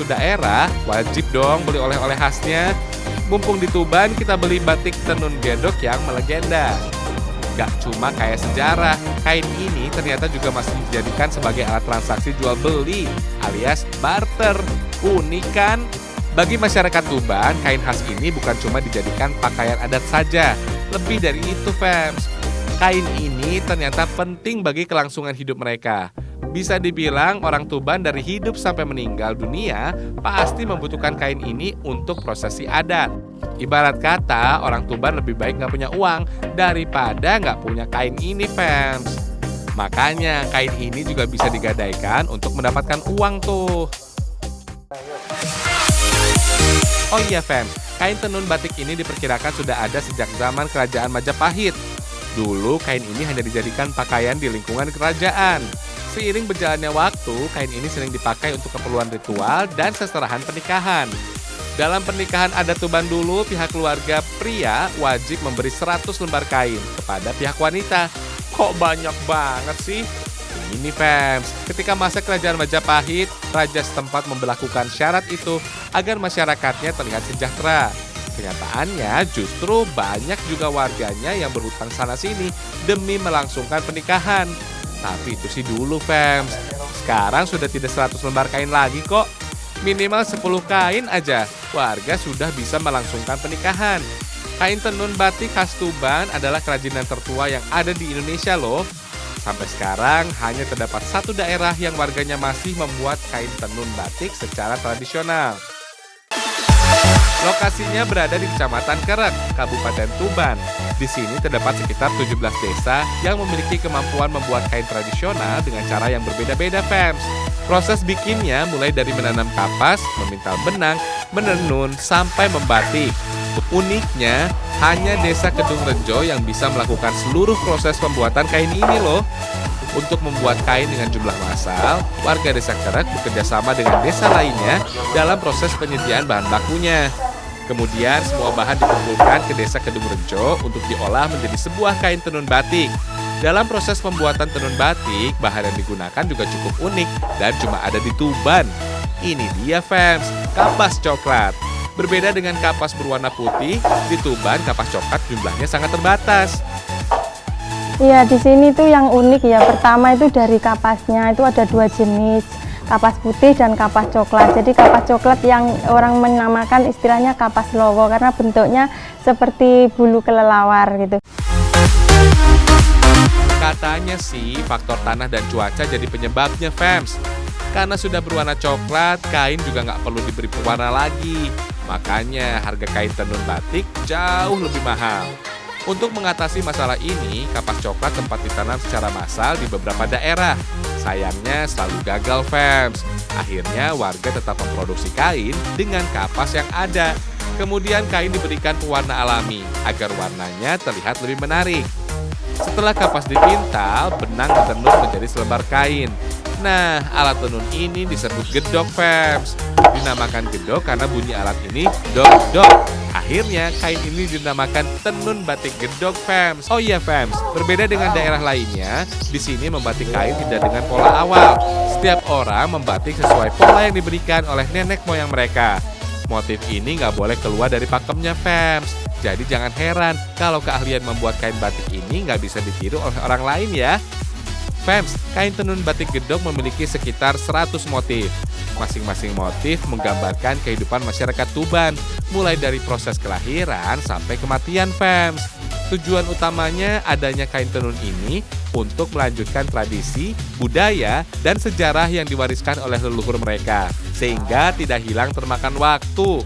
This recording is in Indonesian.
suatu daerah, wajib dong beli oleh-oleh khasnya. Mumpung di Tuban, kita beli batik tenun gedok yang melegenda. Gak cuma kayak sejarah, kain ini ternyata juga masih dijadikan sebagai alat transaksi jual beli alias barter. Unik kan? Bagi masyarakat Tuban, kain khas ini bukan cuma dijadikan pakaian adat saja. Lebih dari itu, fams. Kain ini ternyata penting bagi kelangsungan hidup mereka. Bisa dibilang orang Tuban dari hidup sampai meninggal dunia pasti membutuhkan kain ini untuk prosesi adat. Ibarat kata, orang Tuban lebih baik nggak punya uang daripada nggak punya kain ini, fams. Makanya kain ini juga bisa digadaikan untuk mendapatkan uang tuh. Oh iya, fams, kain tenun batik ini diperkirakan sudah ada sejak zaman Kerajaan Majapahit. Dulu kain ini hanya dijadikan pakaian di lingkungan kerajaan. Seiring berjalannya waktu, kain ini sering dipakai untuk keperluan ritual dan seserahan pernikahan. Dalam pernikahan adat Tuban dulu, pihak keluarga pria wajib memberi 100 lembar kain kepada pihak wanita. Kok banyak banget sih? Ini fans, ketika masa Kerajaan Majapahit, raja setempat memberlakukan syarat itu agar masyarakatnya terlihat sejahtera. Kenyataannya justru banyak juga warganya yang berhutang sana-sini demi melangsungkan pernikahan. Tapi itu sih dulu, fans. Sekarang sudah tidak 100 lembar kain lagi kok. Minimal 10 kain aja, warga sudah bisa melangsungkan pernikahan. Kain tenun batik khas Tuban adalah kerajinan tertua yang ada di Indonesia loh. Sampai sekarang hanya terdapat satu daerah yang warganya masih membuat kain tenun batik secara tradisional. Lokasinya berada di Kecamatan Kerek, Kabupaten Tuban. Di sini terdapat sekitar 17 desa yang memiliki kemampuan membuat kain tradisional dengan cara yang berbeda-beda, fams. Proses bikinnya mulai dari menanam kapas, memintal benang, menenun, sampai membatik. Uniknya, hanya desa Kedung Rejo yang bisa melakukan seluruh proses pembuatan kain ini loh. Untuk membuat kain dengan jumlah massal, warga desa Kerek bekerja sama dengan desa lainnya dalam proses penyediaan bahan bakunya. Kemudian semua bahan dikumpulkan ke desa Kedung Rejo untuk diolah menjadi sebuah kain tenun batik. Dalam proses pembuatan tenun batik, bahan yang digunakan juga cukup unik dan cuma ada di Tuban. Ini dia, fans, kapas coklat. Berbeda dengan kapas berwarna putih, di Tuban kapas coklat jumlahnya sangat terbatas. Iya, di sini tuh yang unik ya. Pertama itu dari kapasnya, itu ada 2 jenis, kapas putih dan kapas coklat. Jadi kapas coklat yang orang menamakan istilahnya kapas lowo karena bentuknya seperti bulu kelelawar gitu. Katanya sih faktor tanah dan cuaca jadi penyebabnya, fams. Karena sudah berwarna coklat, kain juga nggak perlu diberi pewarna lagi. Makanya harga kain tenun batik jauh lebih mahal. Untuk mengatasi masalah ini, kapas coklat sempat ditanam secara massal di beberapa daerah. Sayangnya selalu gagal, fams. Akhirnya warga tetap memproduksi kain dengan kapas yang ada. Kemudian kain diberikan pewarna alami agar warnanya terlihat lebih menarik. Setelah kapas dipintal, benang ditenun menjadi selembar kain. Nah, alat tenun ini disebut gedok, fams. Dinamakan gedok karena bunyi alat ini dok-dok. Akhirnya kain ini dinamakan tenun batik gedok, fams. Oh iya, fams, berbeda dengan daerah lainnya, di sini membatik kain tidak dengan pola awal. Setiap orang membatik sesuai pola yang diberikan oleh nenek moyang mereka. Motif ini nggak boleh keluar dari pakemnya, fams. Jadi jangan heran kalau keahlian membuat kain batik ini nggak bisa ditiru oleh orang lain ya. Fams, kain tenun batik gedok memiliki sekitar 100 motif. Masing-masing motif menggambarkan kehidupan masyarakat Tuban, mulai dari proses kelahiran sampai kematian, fams. Tujuan utamanya adanya kain tenun ini untuk melanjutkan tradisi, budaya, dan sejarah yang diwariskan oleh leluhur mereka, sehingga tidak hilang termakan waktu.